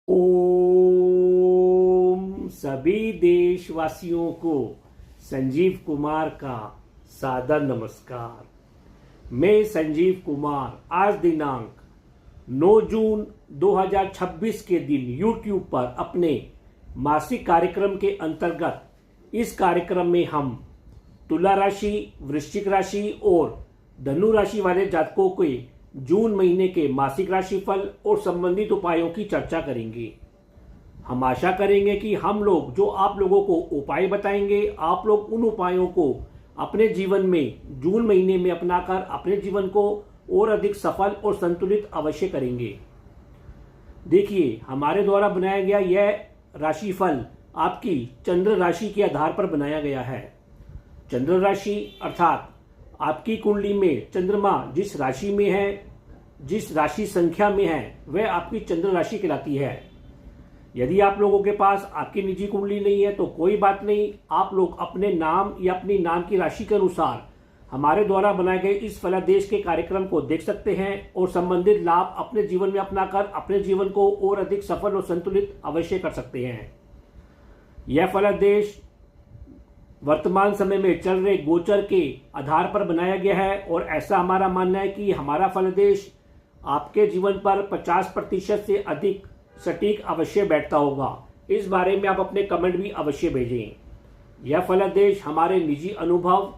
ओम सभी देशवासियों को संजीव कुमार का सादर नमस्कार। मैं संजीव कुमार आज दिनांक 9 जून 2026 के दिन YouTube पर अपने मासिक कार्यक्रम के अंतर्गत इस कार्यक्रम में हम तुला राशि, वृश्चिक राशि और धनु राशि वाले जातकों के जून महीने के मासिक राशिफल और संबंधित उपायों की चर्चा करेंगे। हम आशा करेंगे कि हम लोग जो आप लोगों को उपाय बताएंगे, आप लोग उन उपायों को अपने जीवन में जून महीने में अपनाकर अपने जीवन को और अधिक सफल और संतुलित अवश्य करेंगे। देखिए, हमारे द्वारा बनाया गया यह राशिफल आपकी चंद्र राशि के आधार पर बनाया गया है। चंद्र राशि अर्थात आपकी कुंडली में चंद्रमा जिस राशि में है, जिस राशि संख्या में है, वह आपकी चंद्र राशि कहलाती है। यदि आप लोगों के पास आपकी निजी कुंडली नहीं है तो कोई बात नहीं, आप लोग अपने नाम या अपनी नाम की राशि के अनुसार हमारे द्वारा बनाए गए इस फलादेश के कार्यक्रम को देख सकते हैं और संबंधित लाभ अपने जीवन में अपनाकर अपने जीवन को और अधिक सफल और संतुलित अवश्य कर सकते हैं। यह फलादेश वर्तमान समय में चल रहे गोचर के आधार पर बनाया गया है और ऐसा हमारा मानना है कि हमारा फलादेश आपके जीवन पर 50% से अधिक सटीक अवश्य बैठता होगा। इस बारे में आप अपने कमेंट भी अवश्य भेजें। यह फलादेश हमारे निजी अनुभव,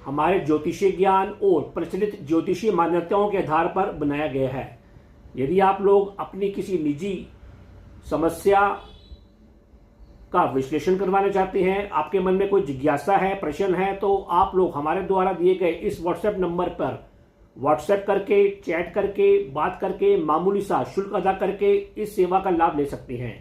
हमारे ज्योतिषीय ज्ञान और प्रचलित ज्योतिषीय मान्यताओं के आधार पर बनाया गया है। यदि आप लोग अपनी किसी निजी समस्या का विश्लेषण करवाना चाहते हैं, आपके मन में कोई जिज्ञासा है, प्रश्न है, तो आप लोग हमारे द्वारा दिए गए इस व्हाट्सएप नंबर पर व्हाट्सएप करके, चैट करके, बात करके, मामूली सा शुल्क अदा करके इस सेवा का लाभ ले सकते हैं।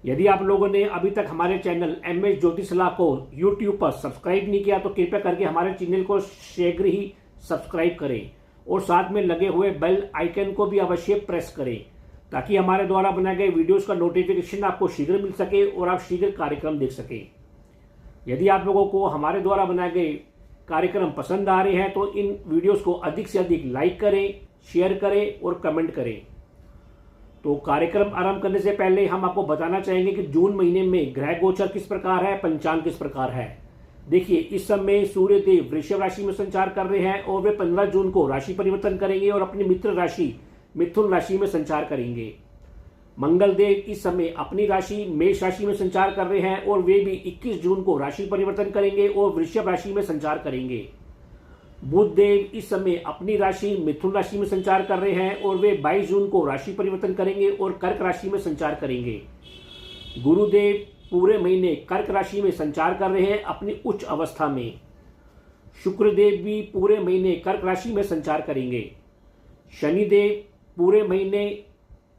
यदि आप लोगों ने अभी तक हमारे चैनल MS ज्योतिष सलाह को YouTube पर सब्सक्राइब नहीं किया तो कृपया करके हमारे चैनल को शीघ्र ही सब्सक्राइब करें और साथ में लगे हुए बेल आइकन को भी अवश्य प्रेस करें ताकि हमारे द्वारा बनाए गए वीडियोस का नोटिफिकेशन आपको शीघ्र मिल सके और आप शीघ्र कार्यक्रम देख सके। यदि आप लोगों को हमारे द्वारा बनाए गए कार्यक्रम पसंद आ रहे हैं तो इन वीडियोस को अधिक से अधिक लाइक करें, शेयर करें और कमेंट करें। तो कार्यक्रम आरंभ करने से पहले हम आपको बताना चाहेंगे कि जून महीने में ग्रह गोचर किस प्रकार है, पंचांग किस प्रकार है। देखिए, इस समय सूर्य देव वृषभ राशि में संचार कर रहे हैं और वे 15 जून को राशि परिवर्तन करेंगे और अपनी मित्र राशि मिथुन राशि में संचार करेंगे। मंगल देव इस समय अपनी राशि मेष राशि में संचार कर रहे हैं और वे भी 21 जून को राशि परिवर्तन करेंगे और वृषभ राशि में संचार करेंगे। बुध देव इस समय अपनी राशि मिथुन राशि में संचार कर रहे हैं और वे 22 जून को राशि परिवर्तन करेंगे और कर्क राशि में संचार करेंगे। गुरुदेव पूरे महीने कर्क राशि में संचार कर रहे हैं अपनी उच्च अवस्था में। शुक्रदेव भी पूरे महीने कर्क राशि में संचार करेंगे। शनिदेव पूरे महीने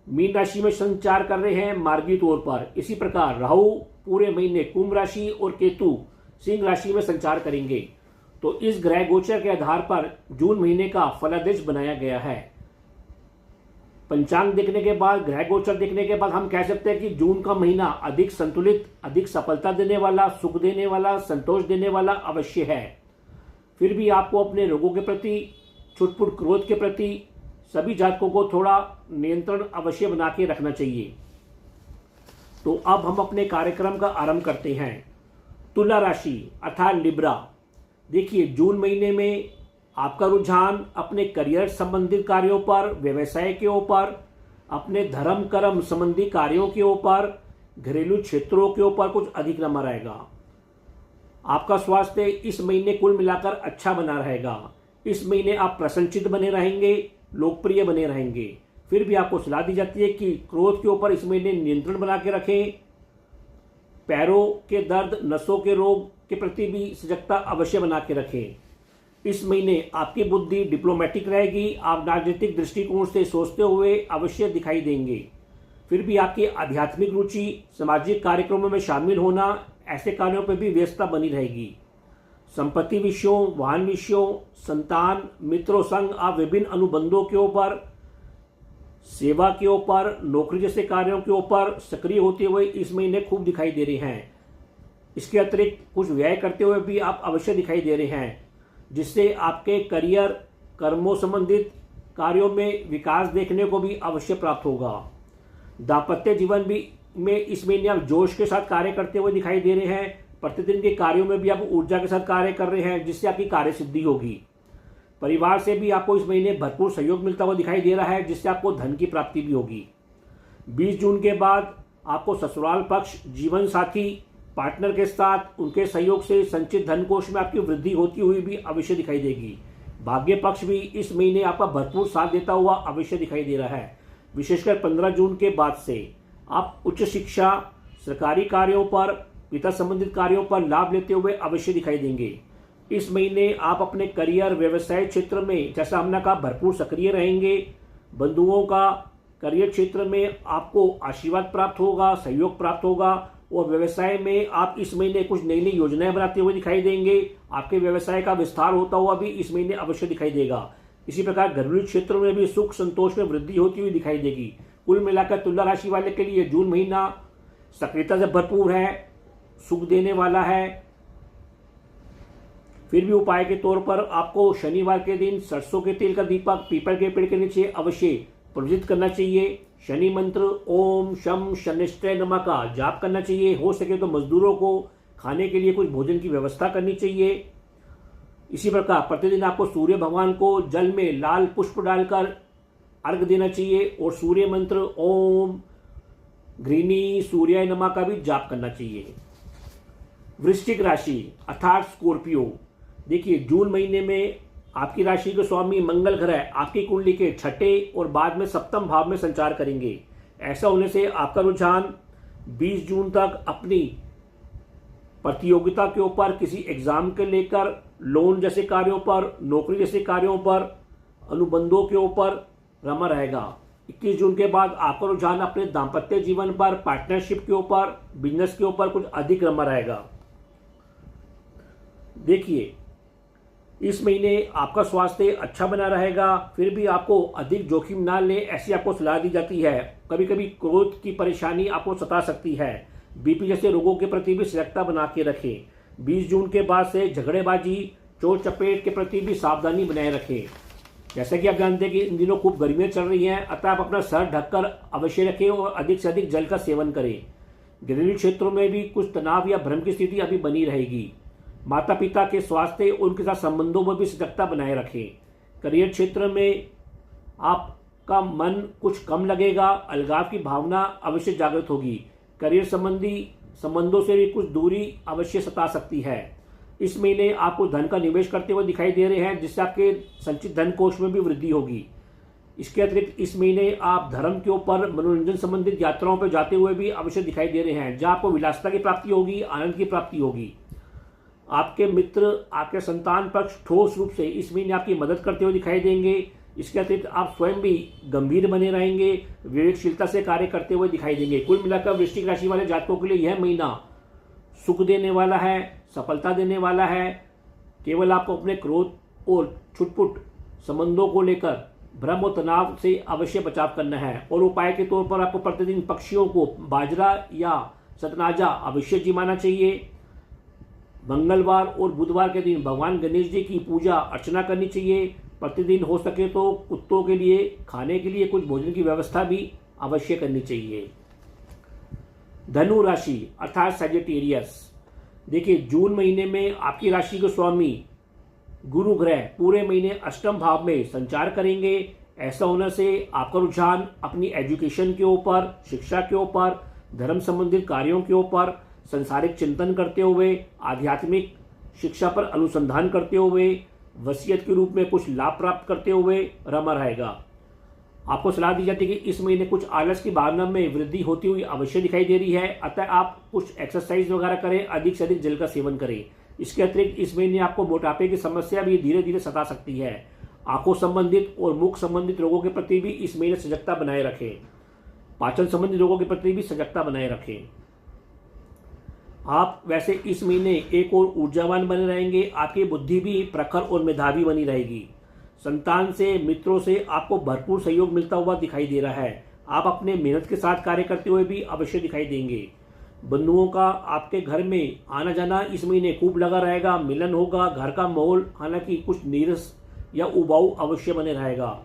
मीन राशि में संचार कर रहे हैं मार्गी तौर पर। इसी प्रकार राहु पूरे महीने कुंभ राशि और केतु सिंह राशि में संचार करेंगे। तो इस ग्रह गोचर के आधार पर जून महीने का फलादेश बनाया गया है। पंचांग देखने के बाद, ग्रह गोचर देखने के बाद हम कह सकते हैं कि जून का महीना अधिक संतुलित, अधिक सफलता देने वाला, सुख देने वाला, संतोष देने वाला अवश्य है। फिर भी आपको अपने रोगों के प्रति, छुटपुट क्रोध के प्रति सभी जातकों को थोड़ा नियंत्रण अवश्य बना के रखना चाहिए। तो अब हम अपने कार्यक्रम का आरंभ करते हैं। तुला राशि अर्थात लिब्रा। देखिए, जून महीने में आपका रुझान अपने करियर संबंधित कार्यों पर, व्यवसाय के ऊपर, अपने धर्म कर्म संबंधी कार्यों के ऊपर, घरेलू क्षेत्रों के ऊपर कुछ अधिक नमा रहेगा। आपका स्वास्थ्य इस महीने कुल मिलाकर अच्छा बना रहेगा। इस महीने आप प्रसन्नचित्त बने रहेंगे, लोकप्रिय बने रहेंगे। फिर भी आपको सलाह दी जाती है कि क्रोध के ऊपर इस महीने नियंत्रण बना के रखें। पैरों के दर्द, नसों के रोग के प्रति भी सजगता अवश्य बना के रखें। इस महीने आपकी बुद्धि डिप्लोमेटिक रहेगी। आप राजनीतिक दृष्टिकोण से सोचते हुए अवश्य दिखाई देंगे। फिर भी आपकी आध्यात्मिक रुचि, सामाजिक कार्यक्रमों में शामिल होना, ऐसे कार्यों पर भी व्यस्तता बनी रहेगी। संपत्ति विषयों, वाहन विषयों, संतान, मित्रों संग आप विभिन्न अनुबंधों के ऊपर, सेवा के ऊपर, नौकरी जैसे कार्यों के ऊपर सक्रिय होते हुए इस महीने खूब दिखाई दे रहे हैं। इसके अतिरिक्त कुछ व्यय करते हुए भी आप अवश्य दिखाई दे रहे हैं, जिससे आपके करियर, कर्मों संबंधित कार्यों में विकास देखने को भी अवश्य प्राप्त होगा। दाम्पत्य जीवन भी में इस महीने आप जोश के साथ कार्य करते हुए दिखाई दे रहे हैं। प्रतिदिन के कार्यों में भी आप ऊर्जा के साथ कार्य कर रहे हैं, जिससे आपकी कार्य सिद्धि होगी। परिवार से भी आपको इस महीने भरपूर सहयोग मिलता हुआ दिखाई दे रहा है, जिससे आपको धन की प्राप्ति भी होगी। 20 जून के बाद आपको ससुराल पक्ष, जीवन साथी, पार्टनर के साथ उनके सहयोग से संचित धन कोष में आपकी वृद्धि होती हुई भी अवश्य दिखाई देगी। भाग्य पक्ष भी इस महीने आपका भरपूर साथ देता हुआ अवश्य दिखाई दे रहा है। विशेषकर 15 जून के बाद से आप उच्च शिक्षा, सरकारी कार्यों पर, पिता संबंधित कार्यों पर लाभ लेते हुए अवश्य दिखाई देंगे। इस महीने आप अपने करियर, व्यवसाय क्षेत्र में, जैसा हमने कहा, भरपूर सक्रिय रहेंगे। बंधुओं का करियर क्षेत्र में आपको आशीर्वाद प्राप्त होगा, सहयोग प्राप्त होगा, और व्यवसाय में आप इस महीने कुछ नई नई योजनाएं बनाते हुए दिखाई देंगे। आपके व्यवसाय का विस्तार होता हुआ भी इस महीने अवश्य दिखाई देगा। इसी प्रकार घरेलू क्षेत्र में भी सुख संतोष में वृद्धि होती हुई दिखाई देगी। कुल मिलाकर तुला राशि वाले के लिए जून महीना सक्रियता से भरपूर है, सुख देने वाला है। फिर भी उपाय के तौर पर आपको शनिवार के दिन सरसों के तेल का दीपक पीपल के पेड़ के नीचे अवश्य प्रज्वलित करना चाहिए। शनि मंत्र ओम शम शनिश्चय नमः का जाप करना चाहिए। हो सके तो मजदूरों को खाने के लिए कुछ भोजन की व्यवस्था करनी चाहिए। इसी प्रकार प्रतिदिन आपको सूर्य भगवान को जल में लाल पुष्प डालकर अर्घ देना चाहिए, और सूर्य मंत्र ओम घृणी सूर्याय नमः का भी जाप करना चाहिए। वृश्चिक राशि अर्थात स्कॉर्पियो, देखिए जून महीने में आपकी राशि के स्वामी मंगल ग्रह आपकी कुंडली के छठे और बाद में सप्तम भाव में संचार करेंगे। ऐसा होने से आपका रुझान 20 जून तक अपनी प्रतियोगिता के ऊपर, किसी एग्जाम के लेकर, लोन जैसे कार्यों पर, नौकरी जैसे कार्यों पर, अनुबंधों के ऊपर रमा रहेगा। 21 जून के बाद आपका रुझान अपने दाम्पत्य जीवन पर, पार्टनरशिप के ऊपर, बिजनेस के ऊपर कुछ अधिक रमा रहेगा। देखिए इस महीने आपका स्वास्थ्य अच्छा बना रहेगा, फिर भी आपको अधिक जोखिम ना लें, ऐसी आपको सलाह दी जाती है। कभी कभी क्रोध की परेशानी आपको सता सकती है। बीपी जैसे रोगों के प्रति भी सजगता बना के रखें। 20 जून के बाद से झगड़ेबाजी, चोट चपेट के प्रति भी सावधानी बनाए रखें। जैसा कि आप जानते हैं कि इन दिनों खूब गर्मियां चल रही हैं, अतः आप अपना सर ढककर अवश्य रखें और अधिक से अधिक जल का सेवन करें। घरेलू क्षेत्रों में भी कुछ तनाव या भ्रम की स्थिति अभी बनी रहेगी। माता पिता के स्वास्थ्य और उनके साथ संबंधों में भी सजगता बनाए रखें। करियर क्षेत्र में आपका मन कुछ कम लगेगा, अलगाव की भावना अवश्य जागृत होगी। करियर संबंधी संबंधों से भी कुछ दूरी अवश्य सता सकती है। इस महीने आपको धन का निवेश करते हुए दिखाई दे रहे हैं, जिससे आपके संचित धन कोष में भी वृद्धि होगी। इसके अतिरिक्त इस महीने आप धर्म के ऊपर, मनोरंजन संबंधित यात्राओं पर जाते हुए भी अवश्य दिखाई दे रहे हैं, जहां आपको विलासिता की प्राप्ति होगी, आनंद की प्राप्ति होगी। आपके मित्र, आपके संतान पक्ष ठोस रूप से इस महीने आपकी मदद करते हुए दिखाई देंगे। इसके अतिरिक्त आप स्वयं भी गंभीर बने रहेंगे, विवेकशीलता से कार्य करते हुए दिखाई देंगे। कुल मिलाकर वृश्चिक राशि वाले जातकों के लिए यह महीना सुख देने वाला है, सफलता देने वाला है। केवल आपको अपने क्रोध और छुटपुट संबंधों को लेकर भ्रम और तनाव से अवश्य बचाव करना है। और उपाय के तौर पर आपको प्रतिदिन पक्षियों को बाजरा या सतनाजा अवश्य जिमाना चाहिए। मंगलवार और बुधवार के दिन भगवान गणेश जी की पूजा अर्चना करनी चाहिए। प्रतिदिन हो सके तो कुत्तों के लिए खाने के लिए कुछ भोजन की व्यवस्था भी अवश्य करनी चाहिए। धनु राशि अर्थात सजिटेरियस, देखिए जून महीने में आपकी राशि के स्वामी गुरु ग्रह पूरे महीने अष्टम भाव में संचार करेंगे। ऐसा होने से आपका रुझान अपनी एजुकेशन के ऊपर, शिक्षा के ऊपर, धर्म संबंधित कार्यों के ऊपर, संसारिक चिंतन करते हुए, आध्यात्मिक शिक्षा पर अनुसंधान करते हुए, वसीयत के रूप में कुछ लाभ प्राप्त करते हुए रमा रहेगा। आपको सलाह दी जाती है कि इस महीने कुछ आलस की भावना में वृद्धि होती हुई अवश्य दिखाई दे रही है, अतः आप कुछ एक्सरसाइज वगैरह करें, अधिक से अधिक जल का सेवन करें। इसके अतिरिक्त इस महीने आपको मोटापे की समस्या भी धीरे धीरे सता सकती है। आंखों संबंधित और मुख संबंधित रोगों के प्रति भी इस महीने सजगता बनाए रखें। पाचन संबंधी रोगों के प्रति भी सजगता बनाए रखें। आप वैसे इस महीने एक और ऊर्जावान बने रहेंगे। आपकी बुद्धि भी प्रखर और मेधावी बनी रहेगी। संतान से, मित्रों से आपको भरपूर सहयोग मिलता हुआ दिखाई दे रहा है। आप अपने मेहनत के साथ कार्य करते हुए भी अवश्य दिखाई देंगे। बंधुओं का आपके घर में आना जाना इस महीने खूब लगा रहेगा। मिलन होगा। घर का माहौल हालांकि कुछ नीरस या उबाऊ अवश्य बने रहेगा।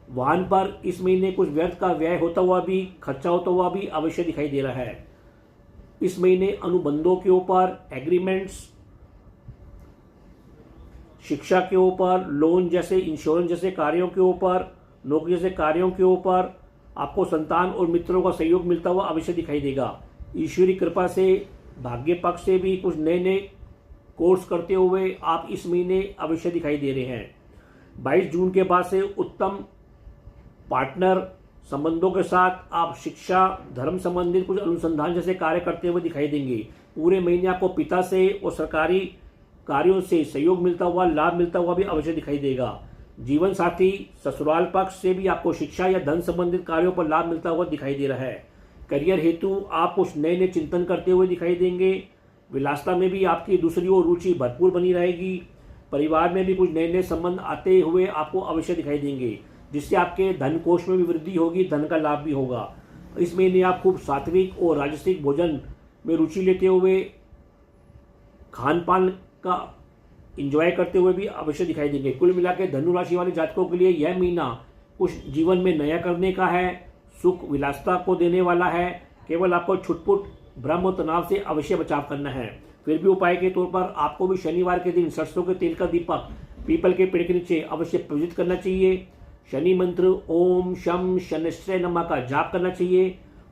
वाहन पर इस महीने कुछ व्यर्थ का व्यय होता हुआ भी, खर्चा होता हुआ भी अवश्य दिखाई दे रहा है। इस महीने अनुबंधों के ऊपर, एग्रीमेंट्स, शिक्षा के ऊपर, लोन जैसे, इंश्योरेंस जैसे कार्यों के ऊपर, नौकरी जैसे कार्यों के ऊपर आपको संतान और मित्रों का सहयोग मिलता हुआ अवश्य दिखाई देगा। ईश्वरीय कृपा से भाग्य पक्ष से भी कुछ नए नए कोर्स करते हुए आप इस महीने अवश्य दिखाई दे रहे हैं। 22 जून के बाद से उत्तम पार्टनर संबंधों के साथ आप शिक्षा, धर्म संबंधित कुछ अनुसंधान जैसे कार्य करते हुए दिखाई देंगे। पूरे महीने आपको पिता से और सरकारी कार्यों से सहयोग मिलता हुआ, लाभ मिलता हुआ भी अवश्य दिखाई देगा। जीवन साथी, ससुराल पक्ष से भी आपको शिक्षा या धन संबंधित कार्यों पर लाभ मिलता हुआ दिखाई दे रहा है। करियर हेतु आप कुछ नए नए चिंतन करते हुए दिखाई देंगे। विलासता में भी आपकी दूसरी ओर रुचि भरपूर बनी रहेगी। परिवार में भी कुछ नए नए संबंध आते हुए आपको अवश्य दिखाई देंगे, जिससे आपके धन कोष में भी वृद्धि होगी, धन का लाभ भी होगा। इस महीने आप खूब सात्विक और राजसिक भोजन में रुचि लेते हुए खान पान का एंजॉय करते हुए भी अवश्य दिखाई देंगे। कुल मिलाकर धनु राशि वाले जातकों के लिए यह महीना कुछ जीवन में नया करने का है, सुख विलासता को देने वाला है। केवल आपको छुटपुट भ्रम और तनाव से अवश्य बचाव करना है। फिर भी उपाय के तौर पर आपको भी शनिवार के दिन सरसों के तेल का दीपक पीपल के पेड़ के नीचे अवश्य प्रज्वलित करना चाहिए। शनि मंत्र ओम शम शनिश्चय नमः का जाप करना चाहिए।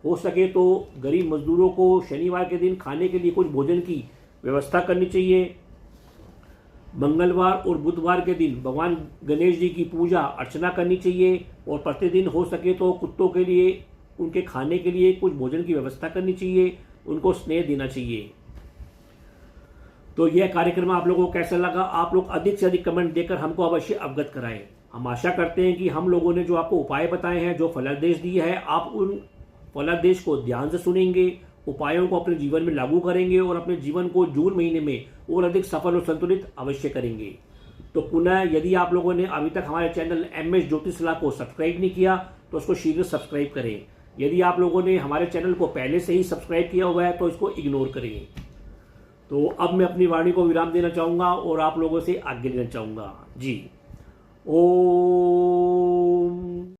हो सके तो गरीब मजदूरों को शनिवार के दिन खाने के लिए कुछ भोजन की व्यवस्था करनी चाहिए। मंगलवार और बुधवार के दिन भगवान गणेश जी की पूजा अर्चना करनी चाहिए और प्रतिदिन हो सके तो कुत्तों के लिए, उनके खाने के लिए कुछ भोजन की व्यवस्था करनी चाहिए, उनको स्नेह देना चाहिए। तो यह कार्यक्रम आप लोगों को कैसा लगा? आप लोग अधिक से अधिक कमेंट देकर हमको अवश्य अवगत कराएं। हम आशा करते हैं कि हम लोगों ने जो आपको उपाय बताए हैं, जो फलादेश दिए है, आप उन फलादेश को ध्यान से सुनेंगे, उपायों को अपने जीवन में लागू करेंगे और अपने जीवन को जून महीने में और अधिक सफल और संतुलित अवश्य करेंगे। तो पुनः यदि आप लोगों ने अभी तक हमारे चैनल MS ज्योतिष सलाह को सब्सक्राइब नहीं किया तो उसको शीघ्र सब्सक्राइब करें। यदि आप लोगों ने हमारे चैनल को पहले से ही सब्सक्राइब किया हुआ है तो इसको इग्नोर करें। तो अब मैं अपनी वाणी को विराम देना चाहूंगा और आप लोगों से आज्ञा लेना चाहूंगा। जी, ओ